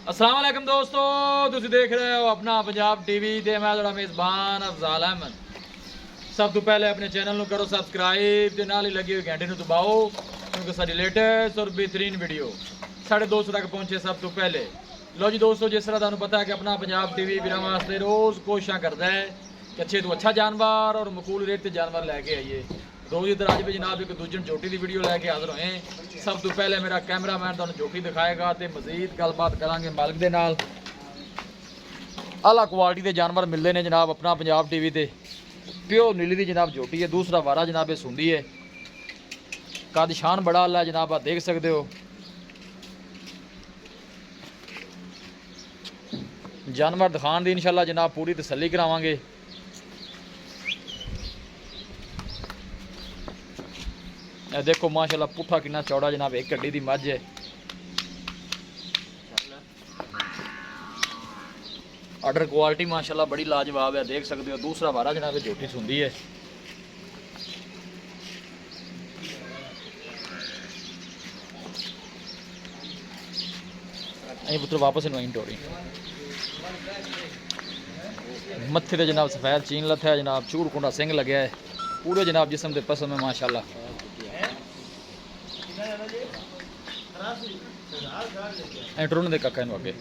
अस्सलाम वालेकुम दोस्तों, तुसीं देख रहे हो अपना पंजाब टीवी ते मैं तुहाडा मेज़बान अफजाल अहमद। सब तो पहले अपने चैनल को करो सबसक्राइब ते नाल ही लगी हुई घंटे को दबाओ क्योंकि साडी लेटेस्ट और बेहतरीन वीडियो साढ़े दोस्तों तक पहुंचे सब तो पहले। लो जी दोस्तों, जिस तरह तुहानूं पता है कि अपना पंजाब टीवी वीरां वास्ते रोज़ कोशिशां करदा है कि अच्छे तो अच्छा जानवर और मकूल रेट ते जानवर लैके आइए। रोज़ इधर अज भी जनाब एक दूजे झोटी की वीडियो लैके हाजिर होए। सब तो पहले मेरा कैमरामैन तुहानूं झोटी दिखाएगा तो मजीद गलबात करांगे मालिक दे नाल। आला क्वालिटी के जानवर मिलते हैं जनाब अपना पंजाब टीवी ते। प्योर नीली की जनाब झोटी है, दूसरा वारा जनाब सुंदी है, कद शान बड़ा आला जनाब, आप देख सकते हो। जानवर दिखाने की इंशाल्लाह जनाब पूरी तसल्ली करावांगे। देखो माशाल्लाह पुट्ठा कितना चौड़ा जनाब, एक गड्डी की मझ है। ऑर्डर क्वालिटी माशाल्लाह बड़ी लाजवाब है, देख सकते हो। दूसरा वारा जनाब झोटी सुंदी है। पुत्र वापस इनवाइन टोरी मत्थे ते जनाब सफेद चीन लथा है जनाब, चूर कुंडा सिंह लगे है, पूरे जनाब जिसम के पसम है माशाल्लाह। टुरन दे काका इन अगे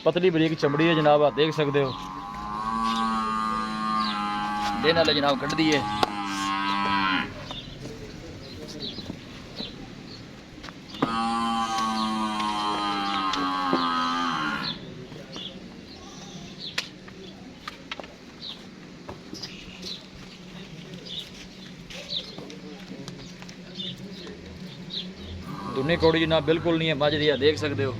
पतली बरीक चमड़ी है जनाब, आप देख सकते हो। दिन वाले जनाब कढ़ दी है। दुनी कौड़ी जनाब बिल्कुल नहीं है, मझ दी है, देख सकते हो।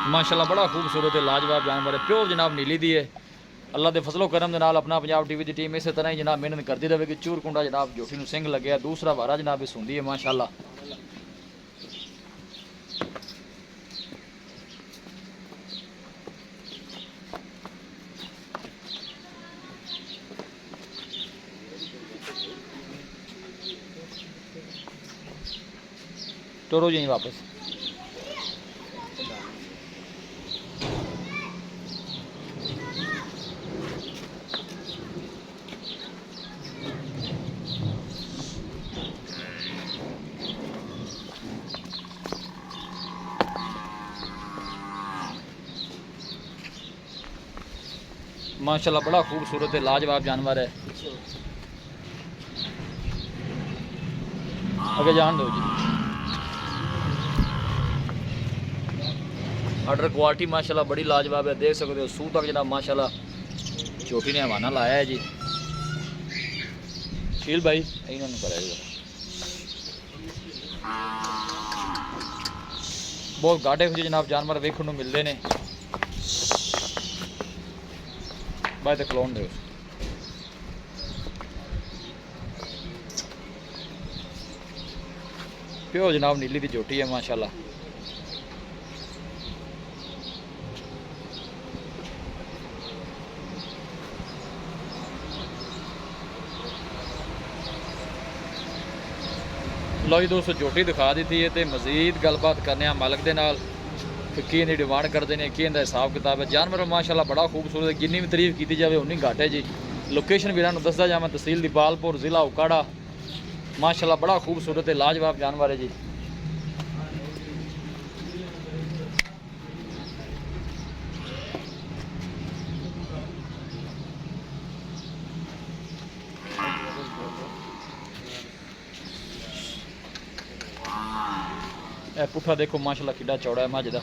माशाल्लाह बड़ा खूबसूरत है, लाजवाब जानवर है, प्योर जनाब नीली दी है। अल्लाह के फजलो करम के नाल अपना पंजाब टीवी की टीम इस तरह ही जनाब मेहनत करती रहेगी। चूर कुंडा जनाब झोटी नूं सिंह लगे, दूसरा वारा जनाब सुंदी है माशाल्लाह। टोरो जी वापस माशाल्लाह बड़ा खूबसूरत है, लाजवाब जानवर है। आगे जान दो जी। ऑर्डर क्वालिटी माशाल्लाह बड़ी लाजवाब है, देख सकते हो। सूह तक जनाब माशाल्लाह झोटी ने हवाना लाया है जी। शील भाई इन्होंने कराया बहुत गाढ़े हुए जनाब जानवर वेखने को मिलते हैं। भाई तो खलोन दो प्योर जनाब नीली की झोटी है माशाल्लाह। लो जी दोस्तों, झोटी दिखा दी है तो मजीद गलबात करने मालिक के नाल कि इन्हें डिमांड करते हैं, कि इनका हिसाब किताब है। जानवर माशाल्लाह बड़ा खूबसूरत है, जिन्नी भी तारीफ की जाए उन्नी घट है जी। लोकेशन भी इन्होंने दसदा जाए, तहसील दीपालपुर जिला उकाड़ा। माशाल्लाह बड़ा खूबसूरत है, लाजवाब जानवर है जी। ए पुट्ठा देखो माशाल्लाह कितना चौड़ा है मझ दा,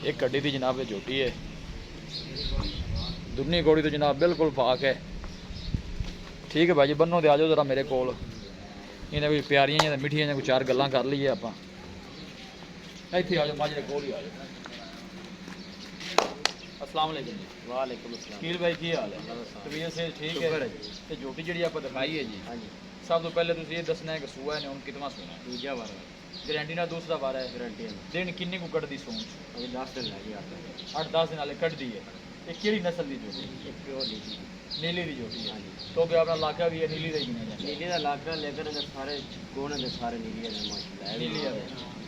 एक गड्डी की जनाब झोटी है। दुनी कौड़ी तो जनाब बिल्कुल फाक है। ठीक है भाई जी, बनो तो आ जाओ जरा मेरे को। इन्हें कोई प्यारियां या मिठियां या कोई चार गल्लां कर लीए आप। इत्थे आ जाओ, मझ दे कोल ही आ जाओ। अस्सलाम वालेकुम जी। वालेकुम अस्सलाम। कीर भाई की हाल है? तबीयत से ठीक है? तो झोटी जी आप दिखाई है जी, हाँ जी, सब तो पहले तुम ये दसना है कि सूआ ने हम कितना सोना दूजा वार गारंटी ना दूसरा बार है गारंटी है दिन किन्ने को कट दी सोन अभी 10 दिन लगे आता 8-10 दिन वाले कट दी है ये केड़ी नस्ल दी जोटी एक प्योर लीची नीली दी जोटी है हाँ जी तो कि अपना इलाका भी है नीली का ही गिना जाता नीली का इलाका लेकर अगर सारे कोण के सारे नीली है माशाल्लाह नीली है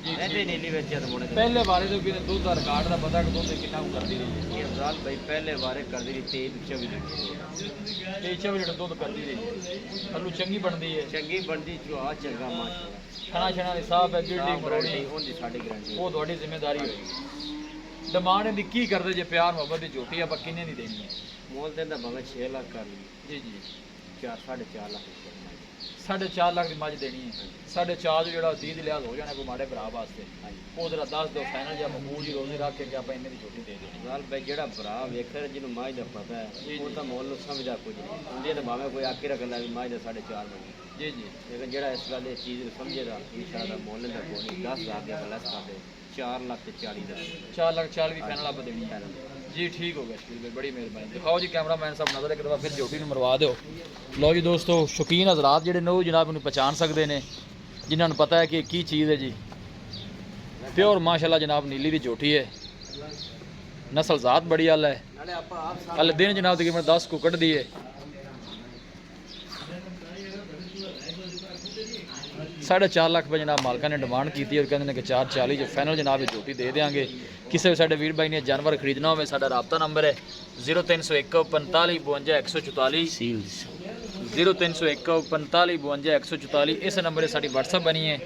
जी ऐसे नीली बेचे तो मोड़े पहले बारे तो किने दूध का रिकॉर्ड का पता कि दूध कितना को कर दी रही ये अफजाल भाई पहले बारे कर दी 23-24 है 23 लीटर दूध कर दी रही है हल्लू चंगी बनती है चंगी बनती जो आ चंगा माशाल्लाह खाना छना ਦੀ ਸਾਫ ਹੈ ਬਿਲਡਿੰਗ गारंटी ਬਰੋੜੀ होंदी साडी गारंटी ਉਹ ਤੁਹਾਡੀ ਜ਼ਿੰਮੇਵਾਰੀ ਹੋਏਗੀ ਡਿਮਾਂਡ ਇਹਦੀ ਕੀ ਕਰਦੇ ਜੇ ਪਿਆਰ ਮੁਹੱਬਤ ਦੀ ਝੋਟੀ ਆਪਾਂ ਕਿੰਨੇ ਦੀ ਦੇਣੀ ਹੈ मोल देंदा भावे 6 लाख कर ली ਜੀ ਜੀ 4.5 लाख 4.5 ਲੱਖ ਦੀ ਮੱਝ ਦੇਣੀ ਹੈ 4.5 ਜਿਹੜਾ 30 ਲਿਆਜ਼ ਹੋ ਜਾਣਾ ਕੋਈ ਮਾੜੇ ਭਰਾ ਵਾਸਤੇ ਉਹ ਜਰਾ ਦੱਸ ਦਿਓ ਫਾਈਨਲ ਜਾਂ ਮਕਬੂਲ ਜੀ ਰੋਜ਼ੀ ਰੱਖ ਕੇ ਕਿ ਆਪਾਂ ਇੰਨੇ ਦੀ ਝੋਟੀ ਦੇ ਦੇਣੀ ਨਾਲ ਭਾਈ ਜਿਹੜਾ ਭਰਾ ਵੇਖੇ ਜਿਹਨੂੰ ਮਾਝ ਦਾ ਪਤਾ ਹੈ ਉਹ ਤਾਂ ਮੁੱਲ ਨੂੰ ਸਮਝਦਾ ਕੁਝ ਨਹੀਂ ਹੁੰਦੀ ਤਾਂ ਭਾਵੇਂ ਕੋਈ ਆਕੇ ਰੱਖਦਾ ਵੀ ਮਾਝ ਦਾ 4.5 ਬਣੇ ਜੀ ਜੀ ਲੇਕਿਨ ਜਿਹੜਾ ਇਸ ਗੱਲ ਇਹ ਚੀਜ਼ ਨੂੰ ਸਮਝੇਗਾ ਇਨਸ਼ਾਅੱਲਾ ਮੁੱਲ ਦਾ ਕੋਈ ਨਹੀਂ 10 ਲੱਖ ਦਾ ਪਲੱਸ ਕਰਦੇ 4 ਲੱਖ ਤੇ 40 ਦਾ 4 ਲੱਖ 40 ਦੀ ਫਾਈਨਲ ਆਪਾਂ ਦੇਣੀ ਹੈ ਜੀ ਠੀਕ ਹੋ ਗਿਆ ਸ਼ਕੀਲ ਭਾਈ ਬੜੀ ਮਿਹਰਬਾਨੀ ਦਿਖਾਓ ਜੀ ਕੈਮਰਾਮੈਨ ਸਾਹਿਬ ਨਜ਼ਰ ਇੱਕ ਦਫਾ ਫਿਰ ਝੋਟੀ ਨੂੰ ਮਰਵਾ ਦਿਓ ਲਓ ਜੀ ਦੋਸਤੋ ਸ਼ੌਕੀਨ ਹਜ਼ਰਾਤ ਜਿਹੜੇ ਨੇ ਉਹ ਜਨਾਬ ਨੂੰ ਪਛਾਣ ਸਕਦੇ ਨੇ ਜਿਨ੍ਹਾਂ ਨੂੰ ਪਤਾ ਹੈ ਕਿ ਕੀ ਚੀਜ਼ ਹੈ ਜੀ ਪਿਓਰ ਮਾਸ਼ਾਅੱਲਾ ਜਨਾਬ ਨੀਲੀ ਦੀ ਝੋਟੀ ਹੈ ਨਸਲ ਜ਼ਾਤ ਬੜੀ ਆਲਾ ਹੈ ਨਾਲੇ ਆਪਾਂ ਆਪ ਹਲ ਦਿਨ ਜਨਾਬ ਤਕਰੀਬਨ 10 ਕੋ ਕੱਢਦੀ ਹੈ 4.5 ਲੱਖ ਰੁਪਏ ਜਨਾਬ ਮਾਲਕਾਂ ਨੇ ਡਿਮਾਂਡ ਕੀਤੀ ਔਰ ਕਹਿੰਦੇ ਨੇ ਕਿ 440 ਜੋ ਫਾਈਨਲ ਜਨਾਬ ਇਹ ਝੋਟੀ ਦੇ ਦੇਵਾਂਗੇ ਕਿਸੇ ਵੀ ਸਾਡੇ ਵੀਰ ਬਾਈ ਨੇ ਜਾਨਵਰ ਖਰੀਦਣਾ ਹੋਵੇ ਸਾਡਾ ਰਾਬਤਾ ਨੰਬਰ ਹੈ 0301 45 52 144 0301 45 52 144 ਇਸ ਨੰਬਰ 'ਤੇ ਸਾਡੀ WhatsApp ਬਣੀ ਹੈ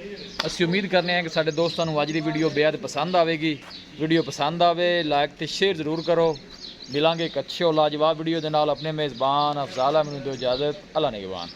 ਅਸੀਂ ਉਮੀਦ ਕਰਨੇ ਹਾਂ ਕਿ ਸਾਡੇ ਦੋਸਤਾਂ ਨੂੰ ਅੱਜ ਦੀ ਵੀਡੀਓ ਬੇहद ਪਸੰਦ ਆਵੇਗੀ ਵੀਡੀਓ ਪਸੰਦ ਆਵੇ ਲਾਈਕ ਤੇ ਸ਼ੇਅਰ ਜ਼ਰੂਰ ਕਰੋ ਮਿਲਾਂਗੇ ਇੱਕ ਅੱਛੇ ਔਰ ਲਾਜਵਾਬ ਵੀਡੀਓ ਦੇ ਨਾਲ ਆਪਣੇ ਮੇਜ਼ਬਾਨ ਅਫਜ਼ਾਲ ਅਹਿਮਦ ਨੂੰ ਦਿਓ ਇਜਾਜ਼ਤ ਅੱਲਾ ਨਿਗਹਿਬਾਨ